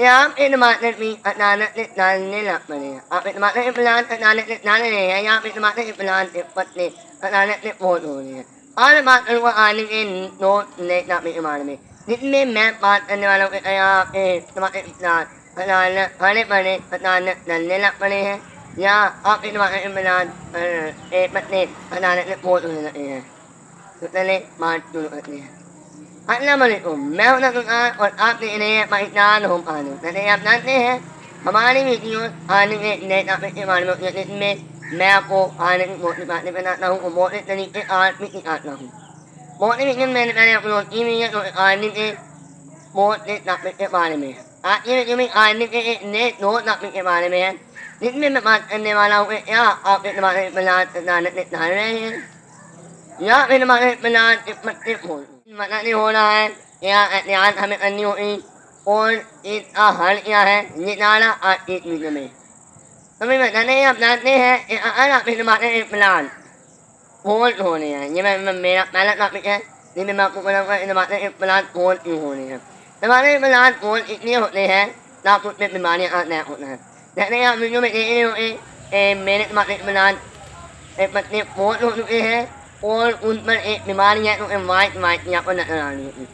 Yeah, in the market me at Nana Nana money. Up in the market plant at Nana Nana, yeah, in the market plant, but they at Nana won't only. All the market were earning in no late not me money. Didn't me map part and the market plant at Nana, honey money at Nana Nana money. Yeah, up in the market plant, but they at Nana won't only. So then, Mark do it. Assalamualaikum. मैं हूं नकुल और आपने इन्हें Pakistan home आलू मैंने आप जानते हैं हमारी वीडियो आने के नए टॉपिक के बारे में मैं आपको आने की बहुत सी बातें बताता हूँ और बहुत से तरीके आज भी सिखाता हूँ बहुत सी वीडियो मैंने पहले अपलोड की हुई है तो आने के बहुत से टॉपिक के बारे में आज की वीडियो में आने के एक नए दो टॉपिक के बारे में है जिसमें मैं बात करने वाला हूँ कि क्या आपके तुम्हारे बना रहे हैं या फिर हमारे मिलान के पत्ते फूल मना नहीं हो रहा है या एहतियात हमें करनी होगी और इसका हल क्या है ये डाला आज की वीडियो में हमें बताने आप जानते हैं कि अगर आप हमारे प्लान फूल होने हैं ये मेरा पहला टॉपिक है जिसमें मैं आपको बताऊंगा हमारे प्लान फूल क्यों होने हैं हमारे प्लान फूल इसलिए होते हैं ताकि उसमें बीमारियाँ आते हैं होता है जैसे आप वीडियो में देख रहे होंगे मेरे तुम्हारे प्लान पत्ते फूल हो चुके हैं और उन पर एक बीमारी है तो वाइट वाइट यहाँ पर नजर आ रही है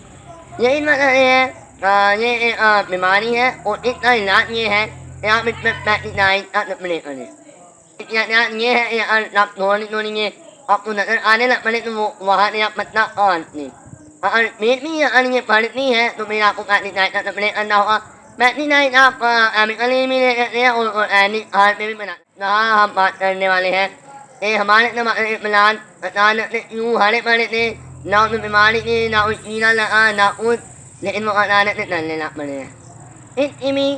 यही मतलब है ये एक बीमारी है और इसका इलाज ये है कि आप इसमें पेस्टिसाइड का स्प्रे करें ये है आप थोड़ी आपको नजर आने लग पड़े तो वो वहाँ से आप पत्ता काटते अगर पेट भी अगर ये पड़ती है तो फिर आपको पेस्टिसाइड का स्प्रे करना होगा पेस्टिसाइड आप केमिकली भी ले सकते हैं और एनिक हाल पे भी बना हम बात करने वाले हैं हमारे प्लान अचानक से यूँ हरे पड़े थे ना उसमें बीमारी थी ना उस कीड़ा लगा ना उस लेकिन वो अचानक से चलने लग पड़े हैं इसकी भी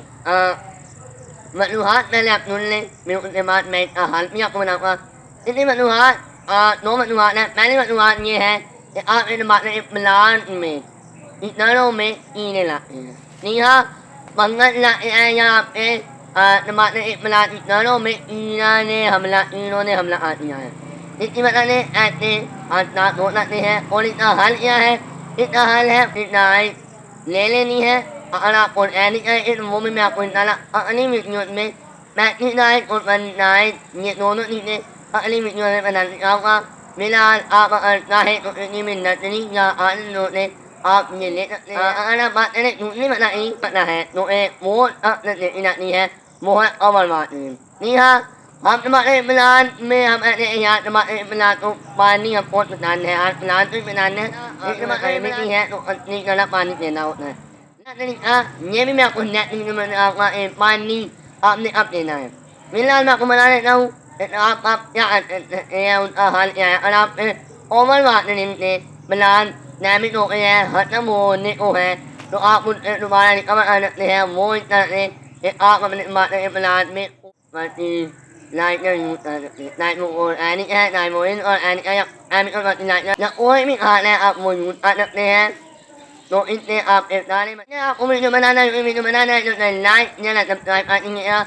वजूहत पहले आप सुन लें फिर उसके बाद मैं इसका हल भी आपको बनाऊँगा इसकी वजूहत दो वजूहत है पहली वजूहत ये है कि आप हमारे प्लान में इतनों में कीड़े लाते हैं जी हाँ फंगस लाते हैं या आपके टमाटर एक प्लाट इतनों में कीड़ों ने हमला कर दिया है इसकी वजह से ऐसे हादसा हो सकते हैं और इसका हल क्या है इसका हल है फिटनाइट ले लेनी है अगर आप ऑर्गेनिक है वो भी मैं आपको निकाला अगली वीडियो में पेस्टिसाइड और फंगिसाइड ये दोनों चीज़ें अगली वीडियो में बना दिखाऊंगा फिलहाल आप अगर चाहे तो इसी में नर्सरी या अन्य से आप ये ले सकते हैं अगर आप बात करें दूसरी बताई पता है तो एक वो जाती है वो है ओवरवाटरिंग जी हाँ हम तुम्हारे प्लान में हम यहाँ तुम्हारे प्लान को पानी हमको पसंद है और प्लान को पसंद है तुम्हारे मिट्टी है तो अच्छी तरह पानी देना होता है तरीका ये भी मैं आपको आपका पानी आपने अब देना है फिलहाल मैं आपको बता देता हूँ आप क्या उनका हाल क्या है और आप ओवर वाटरिंग से प्लान डैमेज हो गए हैं खत्म होने को है तो आप उनसे दोबारा रिकवर कर सकते हैं वो इस तरह से कि आप अपने प्लान में लाइटर यूज कर सकते हैं लाइट और एनिक है डायमोइन और एनिक या कोई भी खाद है आप वो यूज कर सकते हैं तो इससे आप एक आपको वीडियो बनाना है तो लाइक या सब्सक्राइब कर दीजिएगा